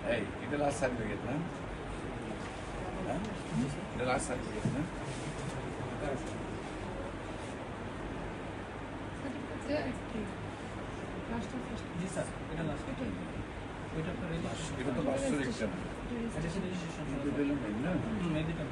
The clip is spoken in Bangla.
Hey, the last certificate, no? The last certificate, no? जी सर এটা লাস্ট এটা তো বাৎসরিক রেজিস্ট্রেশন এটা রেজিস্ট্রেশন এটা দিলাম না? এই দুটো